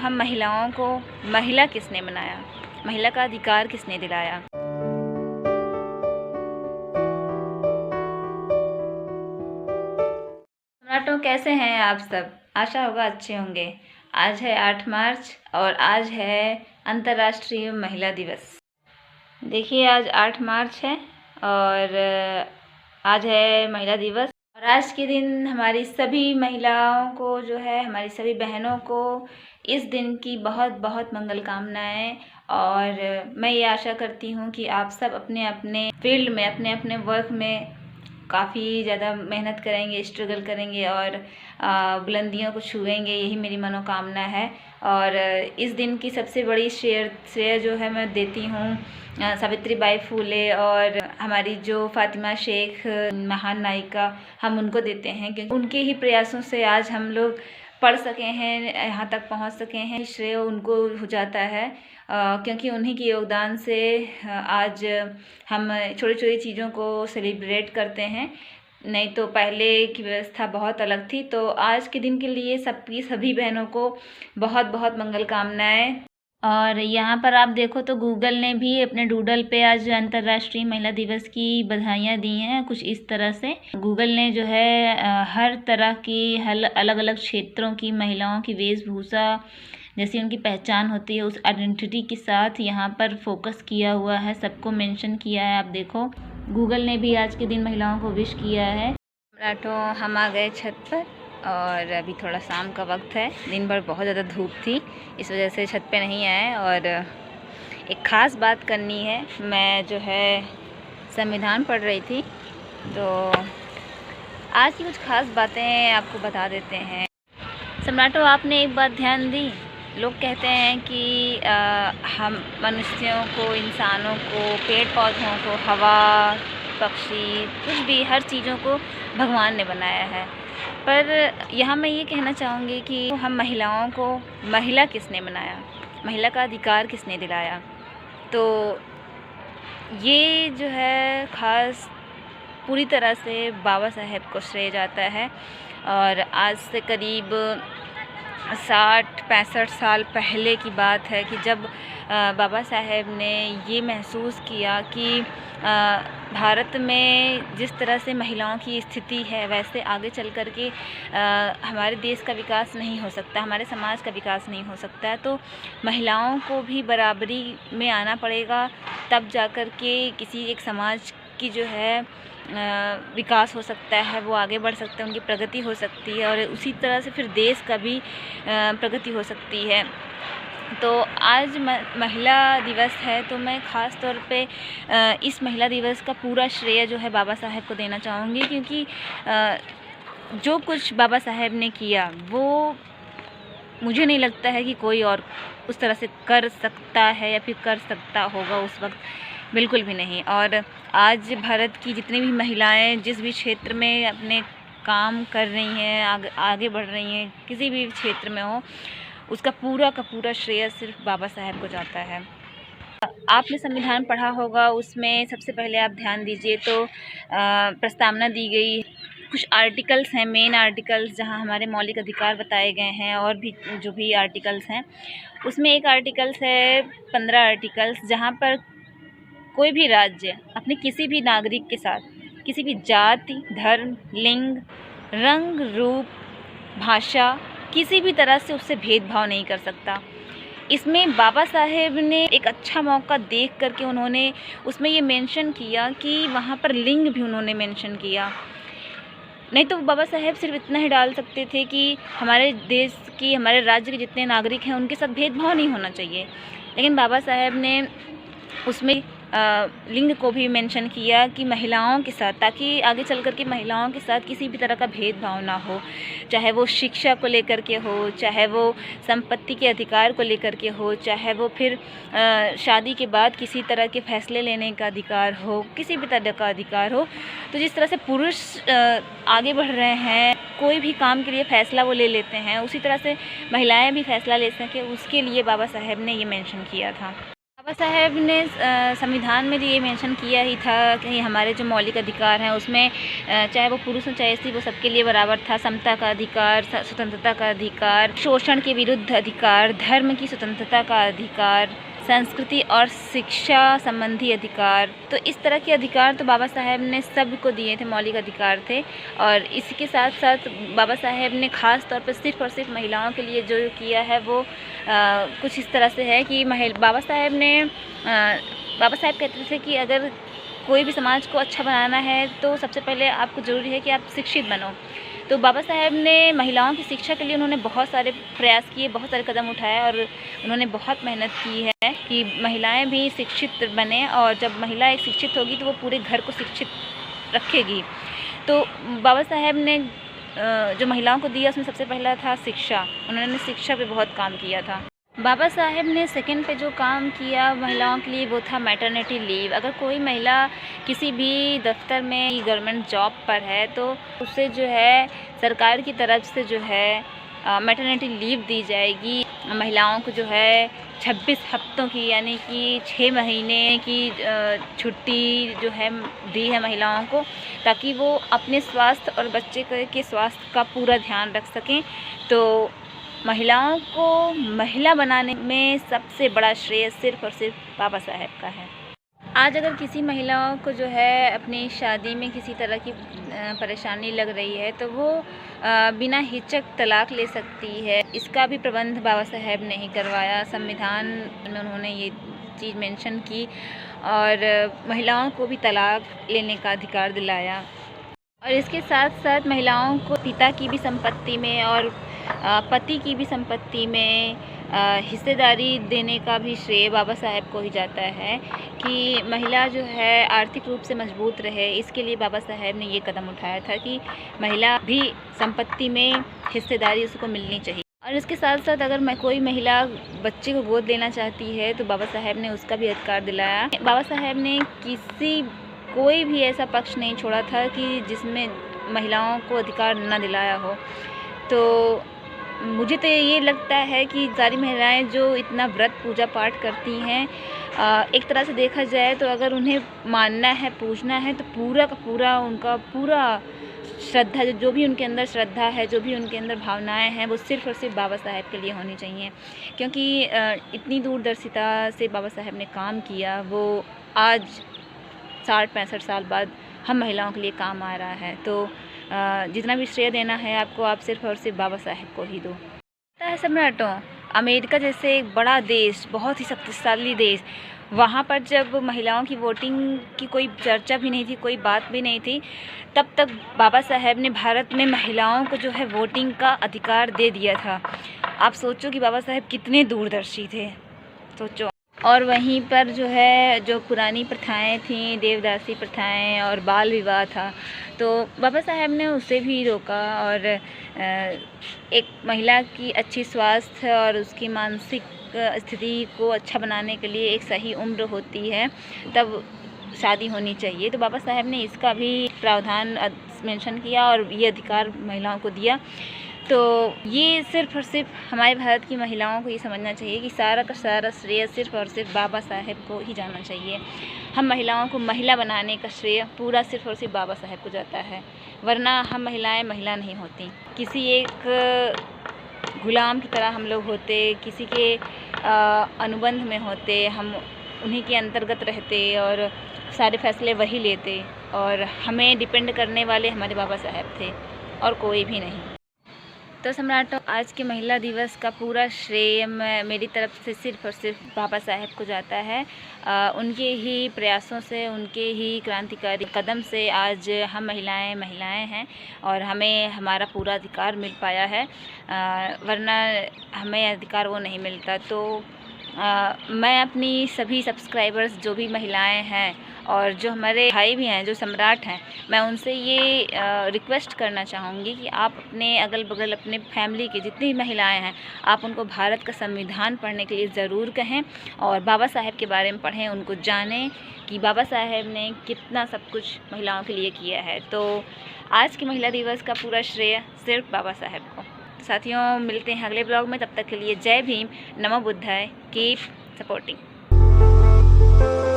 हम महिलाओं को महिला किसने बनाया, महिला का अधिकार किसने दिलाया। सम्राटों, कैसे हैं आप सब? आशा होगा अच्छे होंगे। आज है 8 मार्च और आज है अंतर्राष्ट्रीय महिला दिवस। देखिए, आज 8 मार्च है और आज है महिला दिवस। और आज के दिन हमारी सभी महिलाओं को जो है, हमारी सभी बहनों को इस दिन की बहुत बहुत मंगल कामनाएं। और मैं ये आशा करती हूँ कि आप सब अपने अपने फील्ड में, अपने अपने वर्क में काफ़ी ज़्यादा मेहनत करेंगे, स्ट्रगल करेंगे और बुलंदियों को छुएंगे, यही मेरी मनोकामना है। और इस दिन की सबसे बड़ी श्रेय जो है मैं देती हूँ सावित्री बाई फूले और हमारी जो फातिमा शेख महान नायिका, हम उनको देते हैं, क्योंकि उनके ही प्रयासों से आज हम लोग पढ़ सके हैं, यहाँ तक पहुँच सके हैं। श्रेय उनको हो जाता है क्योंकि उन्हीं के योगदान से आज हम छोटी छोटी चीज़ों को सेलिब्रेट करते हैं। नहीं तो पहले की व्यवस्था बहुत अलग थी। तो आज के दिन के लिए सभी बहनों को बहुत बहुत मंगल कामनाएं। और यहाँ पर आप देखो तो गूगल ने भी अपने डूडल पे आज अंतर्राष्ट्रीय महिला दिवस की बधाइयाँ दी हैं। कुछ इस तरह से गूगल ने जो है हर तरह की अलग अलग क्षेत्रों की महिलाओं की वेशभूषा, जैसी उनकी पहचान होती है, उस आइडेंटिटी के साथ यहाँ पर फोकस किया हुआ है, सबको मेंशन किया है। आप देखो, गूगल ने भी आज के दिन महिलाओं को विश किया है। सम्राटों, हम आ गए छत पर और अभी थोड़ा शाम का वक्त है। दिन भर बहुत ज़्यादा धूप थी, इस वजह से छत पे नहीं आए। और एक ख़ास बात करनी है। मैं जो है संविधान पढ़ रही थी, तो आज की कुछ ख़ास बातें आपको बता देते हैं। सम्राटों, आपने एक बात ध्यान दी? लोग कहते हैं कि हम मनुष्यों को, इंसानों को, पेड़ पौधों को, हवा, पक्षी, कुछ भी, हर चीज़ों को भगवान ने बनाया है। पर यहाँ मैं ये कहना चाहूँगी कि हम महिलाओं को महिला किसने बनाया, महिला का अधिकार किसने दिलाया। तो ये जो है ख़ास पूरी तरह से बाबा साहेब को श्रेय जाता है। और आज से करीब 60-65 साल पहले की बात है कि जब बाबा साहेब ने ये महसूस किया कि भारत में जिस तरह से महिलाओं की स्थिति है, वैसे आगे चल कर के हमारे देश का विकास नहीं हो सकता, हमारे समाज का विकास नहीं हो सकता है। तो महिलाओं को भी बराबरी में आना पड़ेगा, तब जा कर के किसी एक समाज की जो है विकास हो सकता है, वो आगे बढ़ सकते हैं, उनकी प्रगति हो सकती है और उसी तरह से फिर देश का भी प्रगति हो सकती है। तो आज महिला दिवस है, तो मैं ख़ास तौर पे इस महिला दिवस का पूरा श्रेय जो है बाबा साहेब को देना चाहूँगी, क्योंकि जो कुछ बाबा साहेब ने किया वो मुझे नहीं लगता है कि कोई और उस तरह से कर सकता है या फिर कर सकता होगा उस वक्त, बिल्कुल भी नहीं। और आज भारत की जितनी भी महिलाएं जिस भी क्षेत्र में अपने काम कर रही हैं, आगे बढ़ रही हैं, किसी भी क्षेत्र में हो, उसका पूरा का पूरा श्रेय सिर्फ बाबा साहेब को जाता है। आपने संविधान पढ़ा होगा, उसमें सबसे पहले आप ध्यान दीजिए तो प्रस्तावना दी गई, कुछ आर्टिकल्स हैं, मेन आर्टिकल्स, जहां हमारे मौलिक अधिकार बताए गए हैं। और भी जो भी आर्टिकल्स हैं, उसमें एक आर्टिकल्स है 15 आर्टिकल्स, जहां पर कोई भी राज्य अपने किसी भी नागरिक के साथ किसी भी जाति, धर्म, लिंग, रंग, रूप, भाषा, किसी भी तरह से उससे भेदभाव नहीं कर सकता। इसमें बाबा साहेब ने एक अच्छा मौका देख करके उन्होंने उसमें ये मेंशन किया कि वहाँ पर लिंग भी उन्होंने मेंशन किया। नहीं तो बाबा साहेब सिर्फ इतना ही डाल सकते थे कि हमारे देश की, हमारे राज्य के जितने नागरिक हैं उनके साथ भेदभाव नहीं होना चाहिए, लेकिन बाबा साहेब ने उसमें लिंग को भी मेंशन किया कि महिलाओं के साथ, ताकि आगे चल कर के महिलाओं के साथ किसी भी तरह का भेदभाव ना हो, चाहे वो शिक्षा को लेकर के हो, चाहे वो संपत्ति के अधिकार को लेकर के हो, चाहे वो फिर शादी के बाद किसी तरह के फैसले लेने का अधिकार हो, किसी भी तरह का अधिकार हो। तो जिस तरह से पुरुष आगे बढ़ रहे हैं, कोई भी काम के लिए फ़ैसला वो ले लेते हैं, उसी तरह से महिलाएं भी फ़ैसला ले सकें, उसके लिए बाबा साहेब ने ये मेंशन किया था। बाबा साहेब ने संविधान में ये मेंशन किया ही था कि हमारे जो मौलिक अधिकार हैं उसमें चाहे वो पुरुष हो चाहे स्त्री, वो सबके लिए बराबर था। समता का अधिकार, स्वतंत्रता का अधिकार, शोषण के विरुद्ध अधिकार, धर्म की स्वतंत्रता का अधिकार, संस्कृति और शिक्षा संबंधी अधिकार। तो इस तरह के अधिकार तो बाबा साहेब ने सबको दिए थे, मौलिक अधिकार थे। और इसके साथ साथ बाबा साहेब ने ख़ास तौर पर सिर्फ़ और सिर्फ महिलाओं के लिए जो किया है वो कुछ इस तरह से है कि बाबा साहेब कहते थे कि अगर कोई भी समाज को अच्छा बनाना है तो सबसे पहले आपको ज़रूरी है कि आप शिक्षित बनो। तो बाबा साहेब ने महिलाओं की शिक्षा के लिए उन्होंने बहुत सारे प्रयास किए, बहुत सारे कदम उठाए और उन्होंने बहुत मेहनत की है कि महिलाएं भी शिक्षित बने। और जब महिला एक शिक्षित होगी तो वो पूरे घर को शिक्षित रखेगी। तो बाबा साहेब ने जो महिलाओं को दिया उसमें सबसे पहला था शिक्षा। उन्होंने शिक्षा पे बहुत काम किया था। बाबा साहेब ने सेकंड पे जो काम किया महिलाओं के लिए वो था मैटरनिटी लीव। अगर कोई महिला किसी भी दफ्तर में गवर्नमेंट जॉब पर है तो उसे जो है सरकार की तरफ से जो है मैटरनिटी लीव दी जाएगी। महिलाओं को जो है 26 हफ्तों की यानी कि 6 महीने की छुट्टी जो है दी है महिलाओं को, ताकि वो अपने स्वास्थ्य और बच्चे के स्वास्थ्य का पूरा ध्यान रख सकें। तो महिलाओं को महिला बनाने में सबसे बड़ा श्रेय सिर्फ़ और सिर्फ बाबा साहेब का है। आज अगर किसी महिलाओं को जो है अपनी शादी में किसी तरह की परेशानी लग रही है तो वो बिना हिचक तलाक ले सकती है। इसका भी प्रबंध बाबा साहेब ने ही करवाया। संविधान में उन्होंने ये चीज़ मेंशन की और महिलाओं को भी तलाक लेने का अधिकार दिलाया। और इसके साथ साथ महिलाओं को पिता की भी संपत्ति में और पति की भी संपत्ति में हिस्सेदारी देने का भी श्रेय बाबा साहेब को ही जाता है कि महिला जो है आर्थिक रूप से मजबूत रहे। इसके लिए बाबा साहेब ने ये कदम उठाया था कि महिला भी संपत्ति में हिस्सेदारी उसको मिलनी चाहिए। और इसके साथ साथ अगर कोई महिला बच्चे को गोद लेना चाहती है तो बाबा साहेब ने उसका भी अधिकार दिलाया। बाबा साहेब ने कोई भी ऐसा पक्ष नहीं छोड़ा था कि जिसमें महिलाओं को अधिकार न दिलाया हो। तो मुझे तो ये लगता है कि सारी महिलाएं जो इतना व्रत पूजा पाठ करती हैं, एक तरह से देखा जाए तो अगर उन्हें मानना है, पूजना है तो पूरा का पूरा उनका पूरा श्रद्धा जो भी उनके अंदर श्रद्धा है, जो भी उनके अंदर भावनाएं हैं, वो सिर्फ़ और सिर्फ बाबा साहेब के लिए होनी चाहिए। क्योंकि इतनी दूरदर्शिता से बाबा साहेब ने काम किया, वो आज 60-65 साल बाद हम महिलाओं के लिए काम आ रहा है। तो जितना भी श्रेय देना है आपको, आप सिर्फ़ और सिर्फ बाबा साहेब को ही दो। पता है सम्राटों, अमेरिका जैसे एक बड़ा देश, बहुत ही शक्तिशाली देश, वहाँ पर जब महिलाओं की वोटिंग की कोई चर्चा भी नहीं थी, कोई बात भी नहीं थी, तब तक बाबा साहेब ने भारत में महिलाओं को जो है वोटिंग का अधिकार दे दिया था। आप सोचो कि बाबा साहेब कितने दूरदर्शी थे, सोचो। और वहीं पर जो है जो पुरानी प्रथाएं थीं, देवदासी प्रथाएं और बाल विवाह था, तो बाबा साहेब ने उसे भी रोका। और एक महिला की अच्छी स्वास्थ्य और उसकी मानसिक स्थिति को अच्छा बनाने के लिए एक सही उम्र होती है, तब शादी होनी चाहिए। तो बाबा साहेब ने इसका भी प्रावधान मेंशन किया और ये अधिकार महिलाओं को दिया। तो ये सिर्फ़ और सिर्फ हमारे भारत की महिलाओं को ये समझना चाहिए कि सारा का सारा श्रेय सिर्फ़ और सिर्फ बाबा साहेब को ही जाना चाहिए। हम महिलाओं को महिला बनाने का श्रेय पूरा सिर्फ़ और सिर्फ बाबा साहेब को जाता है, वरना हम महिलाएं महिला नहीं होती। किसी एक गुलाम की तरह हम लोग होते, किसी के अनुबंध में होते, हम उन्हीं के अंतर्गत रहते और सारे फैसले वही लेते, और हमें डिपेंड करने वाले हमारे बाबा साहेब थे और कोई भी नहीं। तो सम्राटों, आज के महिला दिवस का पूरा श्रेय मेरी तरफ से सिर्फ़ और सिर्फ बाबा साहेब को जाता है। उनके ही प्रयासों से, उनके ही क्रांतिकारी कदम से आज हम महिलाएं हैं और हमें हमारा पूरा अधिकार मिल पाया है, वरना हमें अधिकार वो नहीं मिलता। तो मैं अपनी सभी सब्सक्राइबर्स जो भी महिलाएं हैं और जो हमारे भाई भी हैं, जो सम्राट हैं, मैं उनसे ये रिक्वेस्ट करना चाहूँगी कि आप अपने अगल बगल अपने फैमिली की जितनी महिलाएं हैं, आप उनको भारत का संविधान पढ़ने के लिए ज़रूर कहें और बाबा साहेब के बारे में पढ़ें, उनको जानें कि बाबा साहेब ने कितना सब कुछ महिलाओं के लिए किया है। तो आज के महिला दिवस का पूरा श्रेय सिर्फ बाबा साहेब को। साथियों, मिलते हैं अगले ब्लॉग में, तब तक के लिए जय भीम, नमो बुद्धाय, कीप सपोर्टिंग। है।